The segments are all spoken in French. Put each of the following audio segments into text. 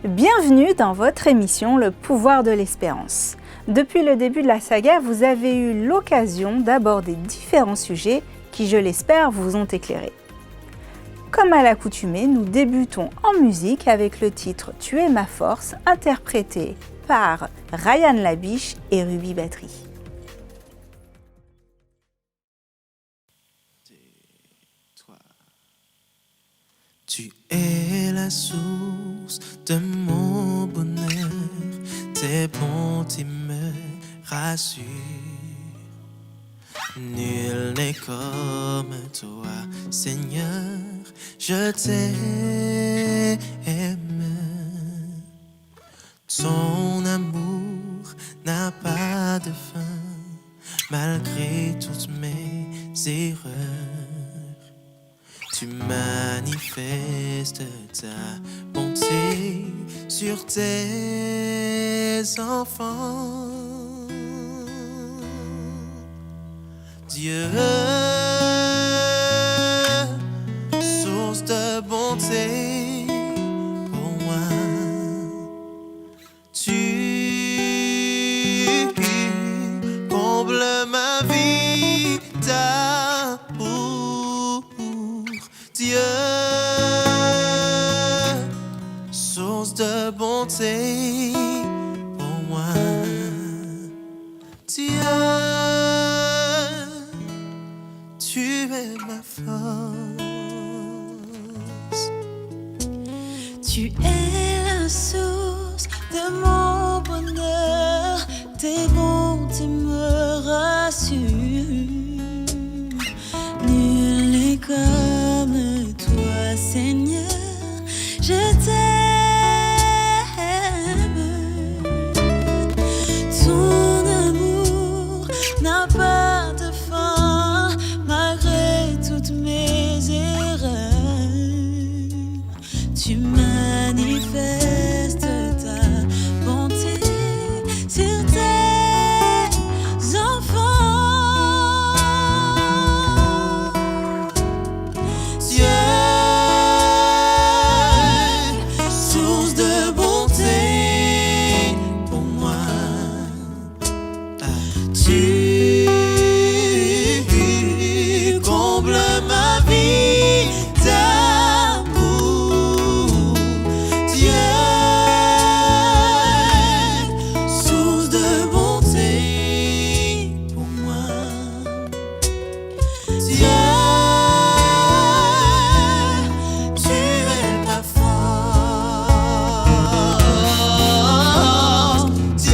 Bienvenue dans votre émission Le pouvoir de l'espérance. Depuis le début de la saga, vous avez eu l'occasion d'aborder différents sujets qui, je l'espère, vous ont éclairé. Comme à l'accoutumée, nous débutons en musique avec le titre « Tu es ma force » interprété par Ryan Labiche et Ruby Battery. Tu es la source de mon bonheur, tes bontés me rassurent. Nul n'est comme toi, Seigneur, je t'aime. Ton amour n'a pas de fin, malgré toutes mes erreurs. Tu manifestes ta bonté sur tes enfants. Dieu, source de bonté pour moi, tu combles ma vie d'amour. Dieu, source de bonté pour moi. Dieu, tu es ma force. Tu es la source de mon bonheur, tes bontés me rassurent. Nul n'est comme toi, Seigneur, je t'aime. Ton amour n'a pas de fin, malgré toutes mes erreurs. Tu manifestes ta bonté sur tes enfants. Dieu, source de bonté pour moi. Tu combles ma vie d'amour. Dieu, source de bonté pour moi. Dieu, tu es ma force. Dieu,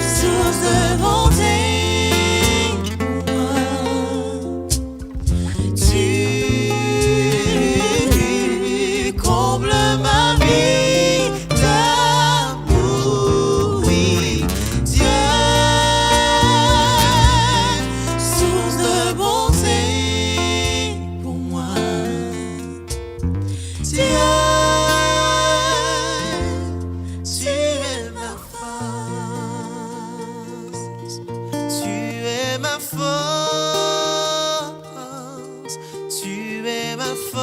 source de bonté pour moi. Tu combles ma vie d'amour. Oui, Dieu, source de bonté pour moi. Dieu, tu es ma force. Tu es ma force. Tu es ma force.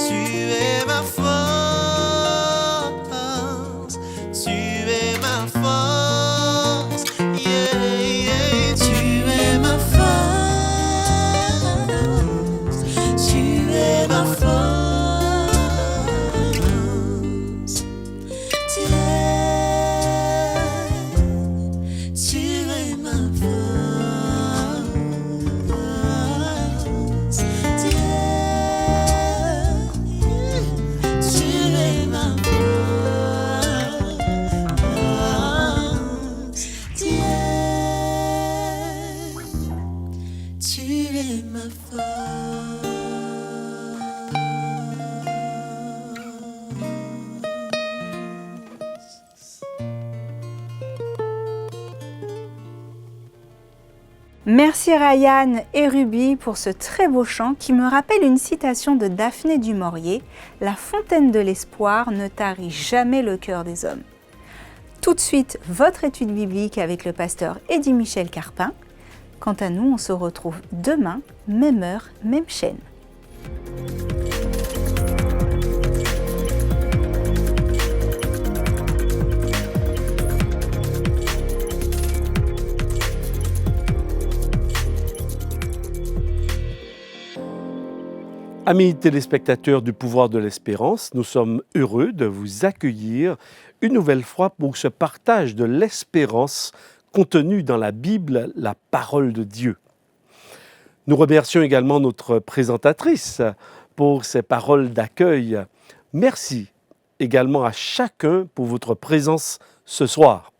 Tu es ma force. Tu es ma force. Yeah, yeah. Tu es ma force. Tu es ma force. Dieu, tu es ma force. Dieu, tu es ma force. Dieu, tu es ma force. Merci Ryan et Ruby pour ce très beau chant qui me rappelle une citation de Daphné du Maurier « La fontaine de l'espoir ne tarit jamais le cœur des hommes ». Tout de suite, votre étude biblique avec le pasteur Eddy Michel Carpin. Quant à nous, on se retrouve demain, même heure, même chaîne. Amis téléspectateurs du Pouvoir de l'Espérance, nous sommes heureux de vous accueillir une nouvelle fois pour ce partage de l'espérance contenue dans la Bible, la parole de Dieu. Nous remercions également notre présentatrice pour ses paroles d'accueil. Merci également à chacun pour votre présence ce soir.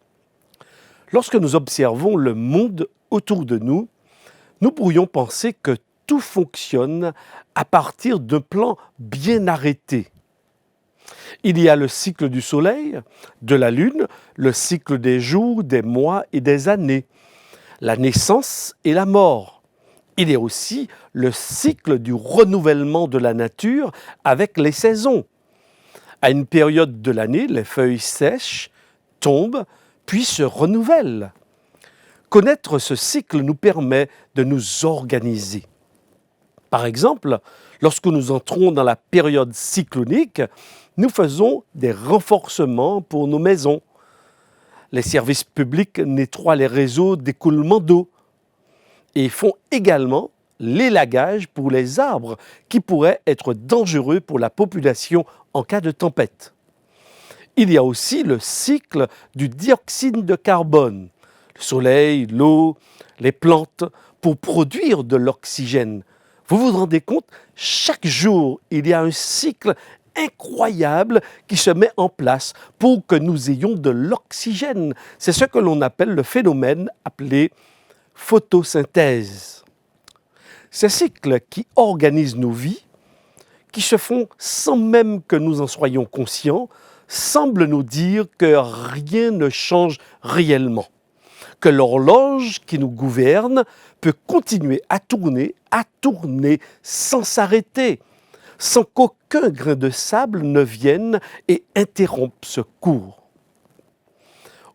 Lorsque nous observons le monde autour de nous, nous pourrions penser que tout fonctionne à partir d'un plan bien arrêté. Il y a le cycle du soleil, de la lune, le cycle des jours, des mois et des années, la naissance et la mort. Il y a aussi le cycle du renouvellement de la nature avec les saisons. À une période de l'année, les feuilles sèchent, tombent, puis se renouvellent. Connaître ce cycle nous permet de nous organiser. Par exemple, lorsque nous entrons dans la période cyclonique, nous faisons des renforcements pour nos maisons. Les services publics nettoient les réseaux d'écoulement d'eau et font également l'élagage pour les arbres qui pourraient être dangereux pour la population en cas de tempête. Il y a aussi le cycle du dioxyde de carbone, le soleil, l'eau, les plantes, pour produire de l'oxygène. Vous vous rendez compte, chaque jour, il y a un cycle incroyable qui se met en place pour que nous ayons de l'oxygène. C'est ce que l'on appelle le phénomène appelé photosynthèse. Ces cycles qui organisent nos vies, qui se font sans même que nous en soyons conscients, semblent nous dire que rien ne change réellement, que l'horloge qui nous gouverne peut continuer à tourner sans s'arrêter, sans qu'aucun grain de sable ne vienne et interrompe ce cours.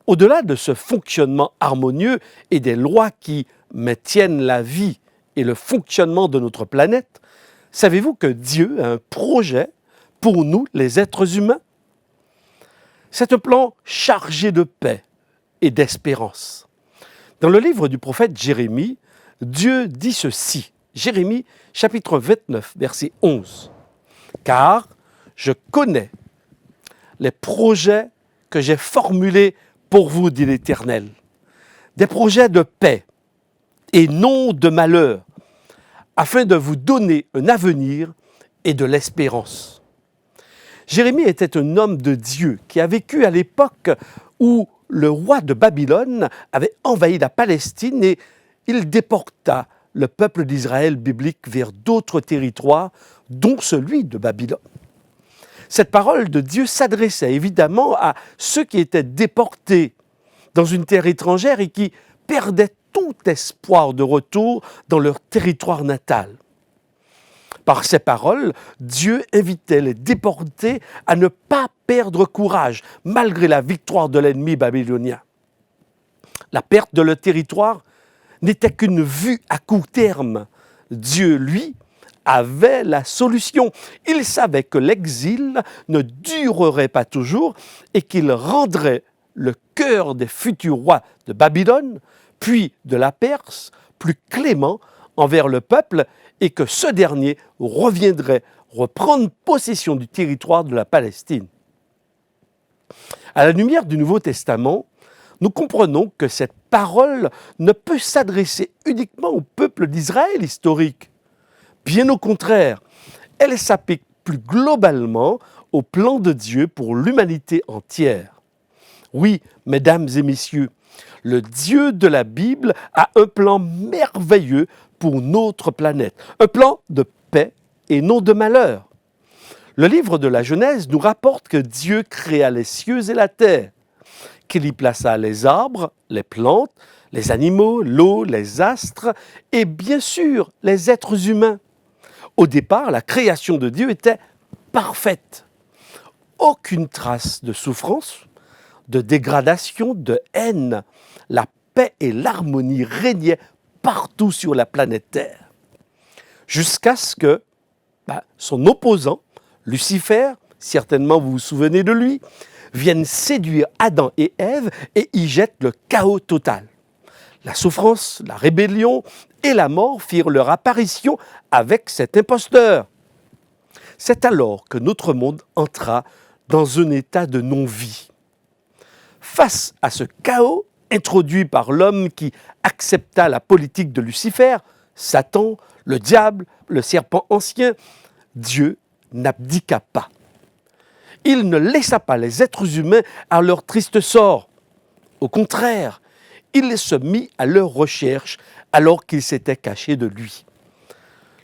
Au-delà de ce fonctionnement harmonieux et des lois qui maintiennent la vie et le fonctionnement de notre planète, savez-vous que Dieu a un projet pour nous, les êtres humains? C'est un plan chargé de paix et d'espérance. Dans le livre du prophète Jérémie, Dieu dit ceci, Jérémie chapitre 29, verset 11. « Car je connais les projets que j'ai formulés pour vous, dit l'Éternel, des projets de paix et non de malheur, afin de vous donner un avenir et de l'espérance. » Jérémie était un homme de Dieu qui a vécu à l'époque où le roi de Babylone avait envahi la Palestine et il déporta le peuple d'Israël biblique vers d'autres territoires, dont celui de Babylone. Cette parole de Dieu s'adressait évidemment à ceux qui étaient déportés dans une terre étrangère et qui perdaient tout espoir de retour dans leur territoire natal. Par ces paroles, Dieu invitait les déportés à ne pas perdre courage malgré la victoire de l'ennemi babylonien. La perte de leur territoire n'était qu'une vue à court terme. Dieu, lui, avait la solution. Il savait que l'exil ne durerait pas toujours et qu'il rendrait le cœur des futurs rois de Babylone, puis de la Perse, plus clément envers le peuple et que ce dernier reviendrait reprendre possession du territoire de la Palestine. À la lumière du Nouveau Testament, nous comprenons que cette parole ne peut s'adresser uniquement au peuple d'Israël historique. Bien au contraire, elle s'applique plus globalement au plan de Dieu pour l'humanité entière. Oui, mesdames et messieurs, le Dieu de la Bible a un plan merveilleux pour notre planète, un plan de paix et non de malheur. Le livre de la Genèse nous rapporte que Dieu créa les cieux et la terre, qu'il y plaça les arbres, les plantes, les animaux, l'eau, les astres et bien sûr les êtres humains. Au départ, la création de Dieu était parfaite. Aucune trace de souffrance, de dégradation, de haine. La paix et l'harmonie régnaient partout sur la planète Terre. Jusqu'à ce que son opposant, Lucifer, certainement vous vous souvenez de lui, viennent séduire Adam et Ève et y jettent le chaos total. La souffrance, la rébellion et la mort firent leur apparition avec cet imposteur. C'est alors que notre monde entra dans un état de non-vie. Face à ce chaos introduit par l'homme qui accepta la politique de Lucifer, Satan, le diable, le serpent ancien, Dieu n'abdiqua pas. Il ne laissa pas les êtres humains à leur triste sort. Au contraire, il se mit à leur recherche alors qu'ils s'étaient cachés de lui.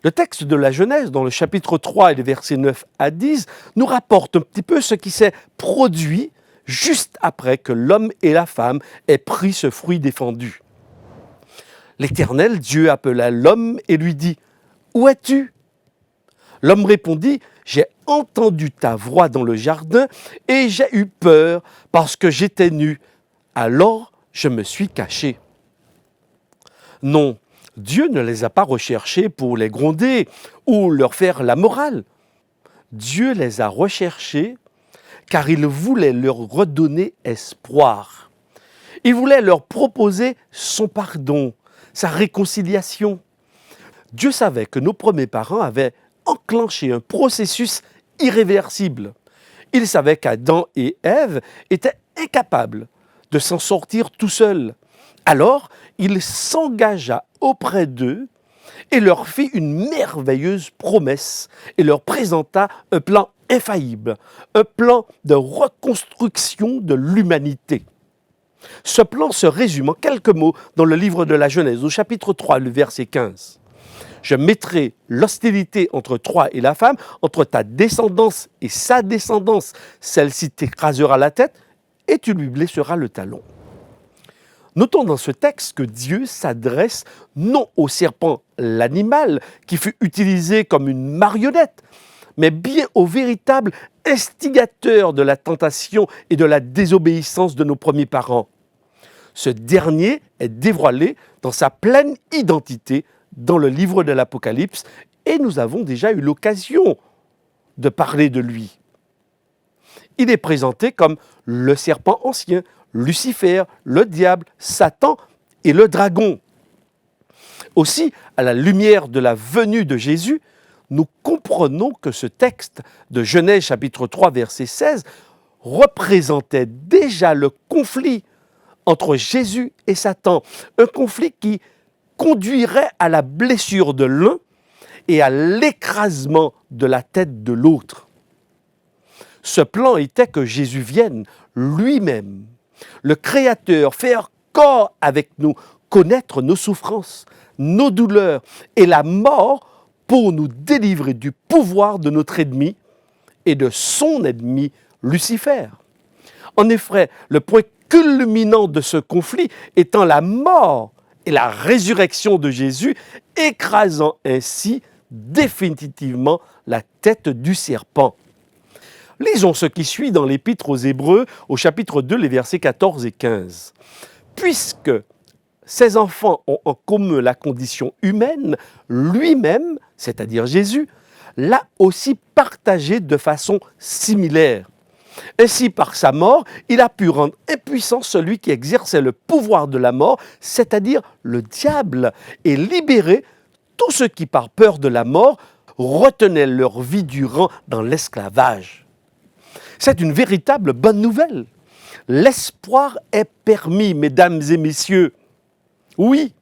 Le texte de la Genèse, dans le chapitre 3 et les versets 9 à 10, nous rapporte un petit peu ce qui s'est produit juste après que l'homme et la femme aient pris ce fruit défendu. L'Éternel Dieu appela l'homme et lui dit « Où es-tu » L'homme répondit « J'ai entendu ta voix dans le jardin et j'ai eu peur parce que j'étais nu. Alors je me suis caché. » Non, Dieu ne les a pas recherchés pour les gronder ou leur faire la morale. Dieu les a recherchés car il voulait leur redonner espoir. Il voulait leur proposer son pardon, sa réconciliation. Dieu savait que nos premiers parents avaient enclenché un processus irréversible. Il savait qu'Adam et Ève étaient incapables de s'en sortir tout seuls. Alors, il s'engagea auprès d'eux et leur fit une merveilleuse promesse et leur présenta un plan infaillible, un plan de reconstruction de l'humanité. Ce plan se résume en quelques mots dans le livre de la Genèse, au chapitre 3, le verset 15. « Je mettrai l'hostilité entre toi et la femme, entre ta descendance et sa descendance. Celle-ci t'écrasera la tête et tu lui blesseras le talon. » Notons dans ce texte que Dieu s'adresse non au serpent, l'animal, qui fut utilisé comme une marionnette, mais bien au véritable instigateur de la tentation et de la désobéissance de nos premiers parents. Ce dernier est dévoilé dans sa pleine identité dans le livre de l'Apocalypse et nous avons déjà eu l'occasion de parler de lui. Il est présenté comme le serpent ancien, Lucifer, le diable, Satan et le dragon. Aussi, à la lumière de la venue de Jésus, nous comprenons que ce texte de Genèse chapitre 3 verset 16 représentait déjà le conflit entre Jésus et Satan, un conflit qui conduirait à la blessure de l'un et à l'écrasement de la tête de l'autre. Ce plan était que Jésus vienne lui-même, le Créateur, faire corps avec nous, connaître nos souffrances, nos douleurs et la mort pour nous délivrer du pouvoir de notre ennemi et de son ennemi, Lucifer. En effet, le point culminant de ce conflit étant la mort et la résurrection de Jésus, écrasant ainsi définitivement la tête du serpent. Lisons ce qui suit dans l'Épître aux Hébreux, au chapitre 2, les versets 14 et 15. « Puisque ces enfants ont en commun la condition humaine, lui-même, c'est-à-dire Jésus, l'a aussi partagé de façon similaire. Ainsi, par sa mort, il a pu rendre impuissant celui qui exerçait le pouvoir de la mort, c'est-à-dire le diable, et libérer tous ceux qui, par peur de la mort, retenaient leur vie durant dans l'esclavage. » C'est une véritable bonne nouvelle. L'espoir est permis, mesdames et messieurs. Oui,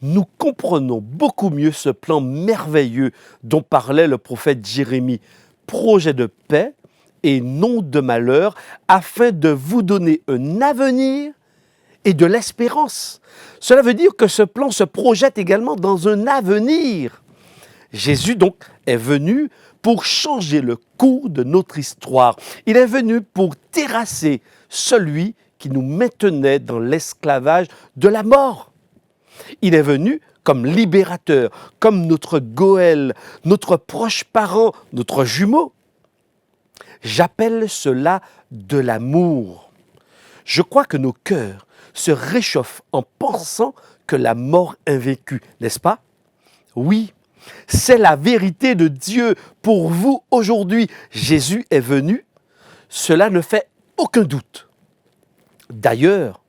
nous comprenons beaucoup mieux ce plan merveilleux dont parlait le prophète Jérémie, projet de paix et non de malheur, afin de vous donner un avenir et de l'espérance. Cela veut dire que ce plan se projette également dans un avenir. Jésus donc est venu pour changer le cours de notre histoire. Il est venu pour terrasser celui qui nous maintenait dans l'esclavage de la mort. Il est venu comme libérateur, comme notre Goël, notre proche parent, notre jumeau. J'appelle cela de l'amour. Je crois que nos cœurs se réchauffent en pensant que la mort est vaincue, n'est-ce pas? Oui, C'est la vérité de Dieu pour vous aujourd'hui. Jésus est venu. Cela ne fait aucun doute. D'ailleurs,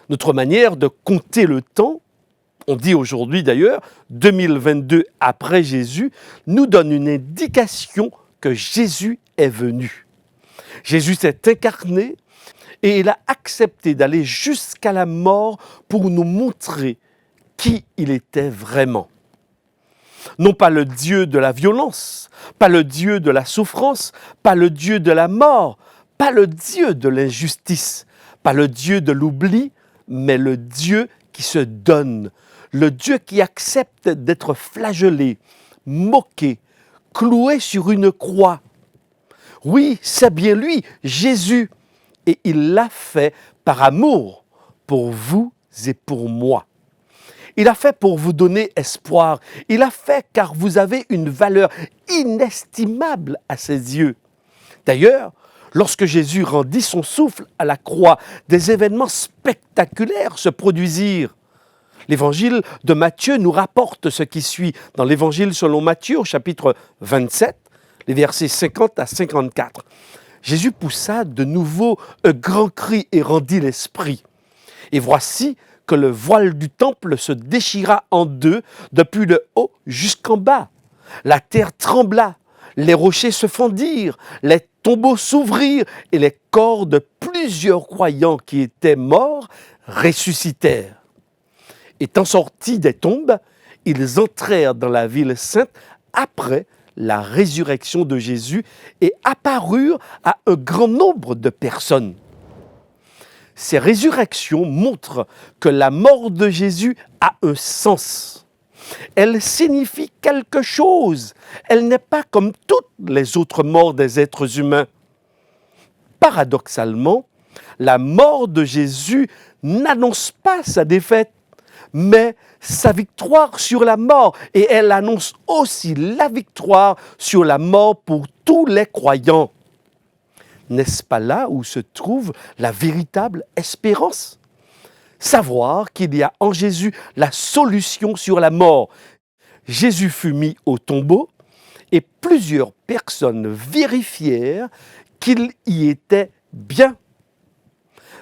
notre manière de compter le temps, on dit aujourd'hui d'ailleurs 2022 après Jésus, nous donne une indication que Jésus est venu. Jésus s'est incarné et il a accepté d'aller jusqu'à la mort pour nous montrer qui il était vraiment. Non pas le Dieu de la violence, pas le Dieu de la souffrance, pas le Dieu de la mort, pas le Dieu de l'injustice, pas le Dieu de l'oubli, mais le Dieu qui se donne, le Dieu qui accepte d'être flagellé, moqué, cloué sur une croix. Oui, c'est bien lui, Jésus, et il l'a fait par amour pour vous et pour moi. Il a fait pour vous donner espoir. Il a fait car vous avez une valeur inestimable à ses yeux. D'ailleurs, lorsque Jésus rendit son souffle à la croix, des événements spectaculaires se produisirent. L'évangile de Matthieu nous rapporte ce qui suit dans l'évangile selon Matthieu au chapitre 27, les versets 50 à 54. Jésus poussa de nouveau un grand cri et rendit l'esprit. Et voici que le voile du temple se déchira en deux, depuis le haut jusqu'en bas. La terre trembla, les rochers se fendirent, les tombeaux s'ouvrirent et les corps de plusieurs croyants qui étaient morts ressuscitèrent. Étant sortis des tombes, ils entrèrent dans la ville sainte après la résurrection de Jésus et apparurent à un grand nombre de personnes. Ces résurrections montrent que la mort de Jésus a un sens. Elle signifie quelque chose. Elle n'est pas comme toutes les autres morts des êtres humains. Paradoxalement, la mort de Jésus n'annonce pas sa défaite, mais sa victoire sur la mort. Et elle annonce aussi la victoire sur la mort pour tous les croyants. N'est-ce pas là où se trouve la véritable espérance? Savoir qu'il y a en Jésus la solution sur la mort. Jésus fut mis au tombeau et plusieurs personnes vérifièrent qu'il y était bien.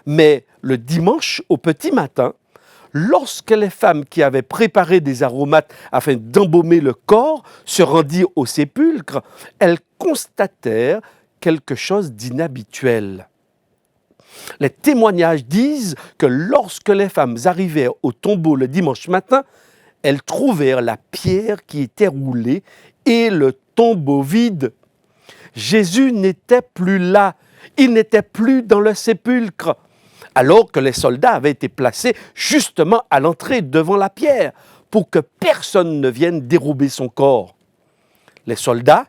Mais le dimanche au petit matin, lorsque les femmes qui avaient préparé des aromates afin d'embaumer le corps se rendirent au sépulcre, elles constatèrent quelque chose d'inhabituel. Les témoignages disent que lorsque les femmes arrivèrent au tombeau le dimanche matin, elles trouvèrent la pierre qui était roulée et le tombeau vide. Jésus n'était plus là, il n'était plus dans le sépulcre, alors que les soldats avaient été placés justement à l'entrée devant la pierre pour que personne ne vienne dérober son corps. Les soldats,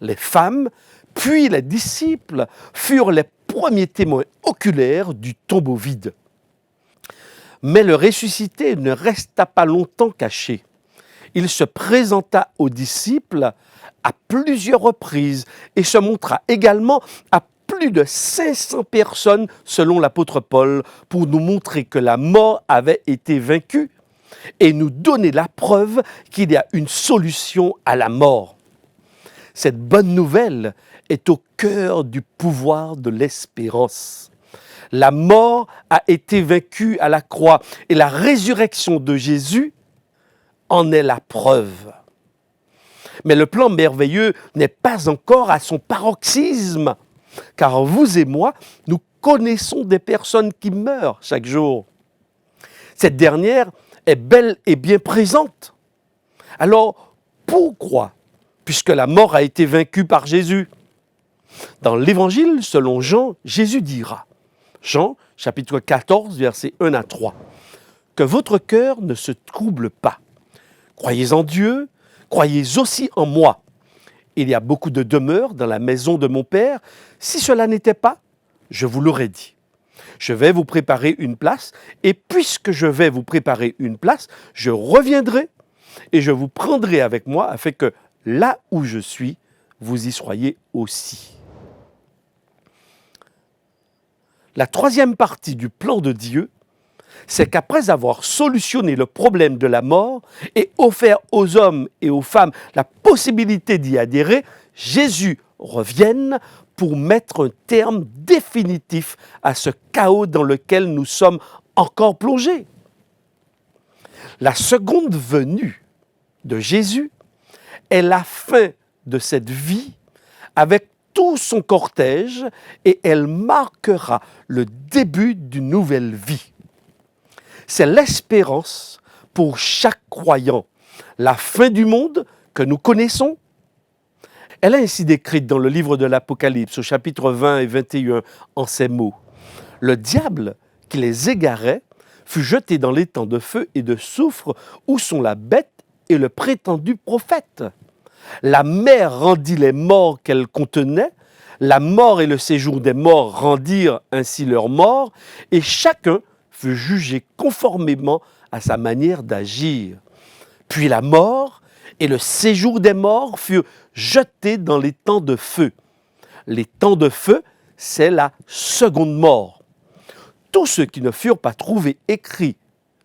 les femmes, puis les disciples furent les premiers témoins oculaires du tombeau vide. Mais le ressuscité ne resta pas longtemps caché. Il se présenta aux disciples à plusieurs reprises et se montra également à plus de 500 personnes selon l'apôtre Paul pour nous montrer que la mort avait été vaincue et nous donner la preuve qu'il y a une solution à la mort. Cette bonne nouvelle est au cœur du pouvoir de l'espérance. La mort a été vaincue à la croix et la résurrection de Jésus en est la preuve. Mais le plan merveilleux n'est pas encore à son paroxysme, car vous et moi, nous connaissons des personnes qui meurent chaque jour. Cette dernière est bel et bien présente. Alors, pourquoi, puisque la mort a été vaincue par Jésus? Dans l'Évangile selon Jean, Jésus dira, Jean, chapitre 14, versets 1 à 3, « Que votre cœur ne se trouble pas. Croyez en Dieu, croyez aussi en moi. Il y a beaucoup de demeures dans la maison de mon Père. Si cela n'était pas, je vous l'aurais dit. Je vais vous préparer une place, et puisque je vais vous préparer une place, je reviendrai et je vous prendrai avec moi afin que là où je suis, vous y soyez aussi. » La troisième partie du plan de Dieu c'est qu'après avoir solutionné le problème de la mort et offert aux hommes et aux femmes la possibilité d'y adhérer, Jésus revienne pour mettre un terme définitif à ce chaos dans lequel nous sommes encore plongés. La seconde venue de Jésus est la fin de cette vie avec tout son cortège et elle marquera le début d'une nouvelle vie. C'est l'espérance pour chaque croyant, la fin du monde que nous connaissons. Elle est ainsi décrite dans le livre de l'Apocalypse, au chapitre 20 et 21, en ces mots. Le diable qui les égarait fut jeté dans l'étang de feu et de soufre où sont la bête et le prétendu prophète. La mer rendit les morts qu'elle contenait, la mort et le séjour des morts rendirent ainsi leurs morts, et chacun fut jugé conformément à sa manière d'agir. Puis la mort et le séjour des morts furent jetés dans les temps de feu. Les temps de feu, c'est la seconde mort. Tous ceux qui ne furent pas trouvés écrits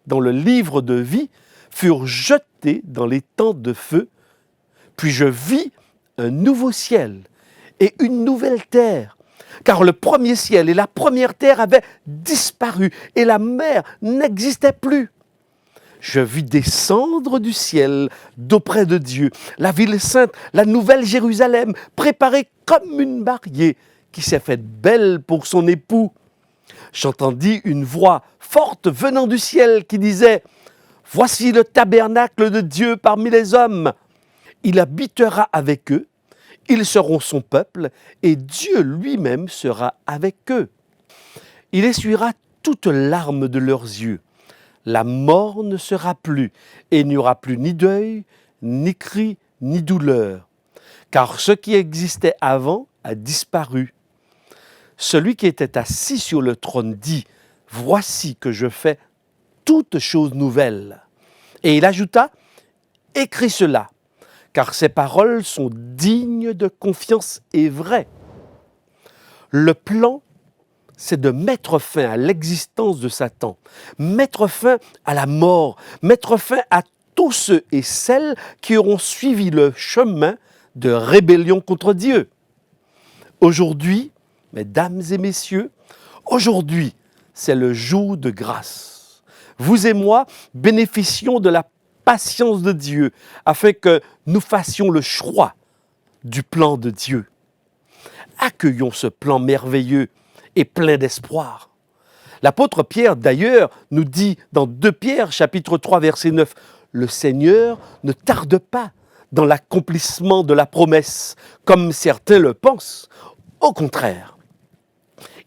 dans le livre de vie furent jetés dans les temps de feu. Puis je vis un nouveau ciel et une nouvelle terre, car le premier ciel et la première terre avaient disparu et la mer n'existait plus. Je vis descendre du ciel d'auprès de Dieu la ville sainte, la nouvelle Jérusalem, préparée comme une mariée qui s'est faite belle pour son époux. J'entendis une voix forte venant du ciel qui disait « Voici le tabernacle de Dieu parmi les hommes. Il habitera avec eux, ils seront son peuple, et Dieu lui-même sera avec eux. Il essuiera toute larme de leurs yeux. La mort ne sera plus, et il n'y aura plus ni deuil, ni cri, ni douleur, car ce qui existait avant a disparu. Celui qui était assis sur le trône dit « Voici que je fais toutes choses nouvelles. » Et il ajouta « Écris cela, car ces paroles sont dignes de confiance et vraies. » Le plan, c'est de mettre fin à l'existence de Satan, mettre fin à la mort, mettre fin à tous ceux et celles qui auront suivi le chemin de rébellion contre Dieu. Aujourd'hui, mesdames et messieurs, aujourd'hui, c'est le jour de grâce. Vous et moi bénéficions de la patience de Dieu afin que nous fassions le choix du plan de Dieu. Accueillons ce plan merveilleux et plein d'espoir. L'apôtre Pierre, d'ailleurs, nous dit dans 2 Pierre, chapitre 3, verset 9, « Le Seigneur ne tarde pas dans l'accomplissement de la promesse, comme certains le pensent. Au contraire,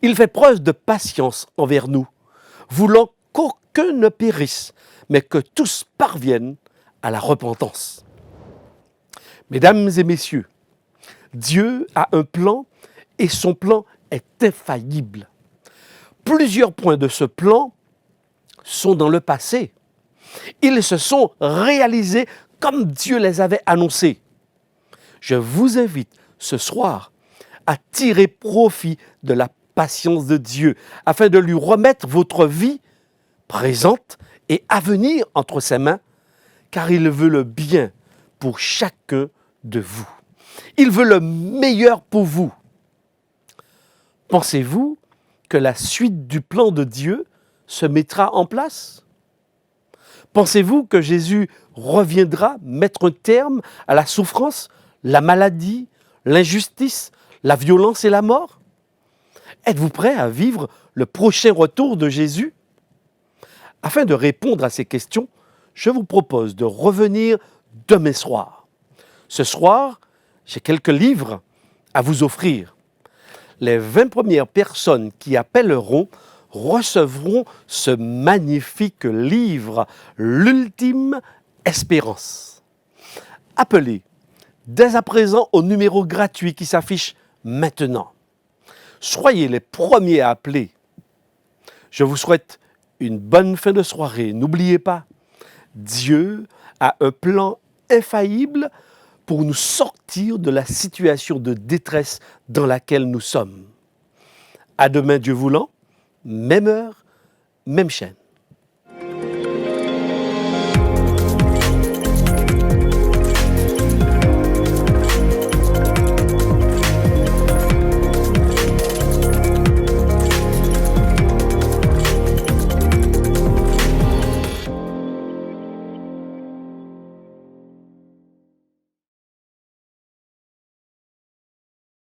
il fait preuve de patience envers nous, voulant qu'aucun ne périsse, mais que tous parviennent à la repentance. » Mesdames et messieurs, Dieu a un plan et son plan est infaillible. Plusieurs points de ce plan sont dans le passé. Ils se sont réalisés comme Dieu les avait annoncés. Je vous invite ce soir à tirer profit de la patience de Dieu afin de lui remettre votre vie présente et à venir entre ses mains, car il veut le bien pour chacun de vous. Il veut le meilleur pour vous. Pensez-vous que la suite du plan de Dieu se mettra en place? Pensez-vous que Jésus reviendra mettre un terme à la souffrance, la maladie, l'injustice, la violence et la mort? Êtes-vous prêt à vivre le prochain retour de Jésus? Afin de répondre à ces questions, je vous propose de revenir demain soir. Ce soir, j'ai quelques livres à vous offrir. Les 20 premières personnes qui appelleront recevront ce magnifique livre, L'Ultime Espérance. Appelez dès à présent au numéro gratuit qui s'affiche maintenant. Soyez les premiers à appeler. Je vous souhaite une bonne fin de soirée. N'oubliez pas, Dieu a un plan infaillible pour nous sortir de la situation de détresse dans laquelle nous sommes. À demain, Dieu voulant, même heure, même chaîne.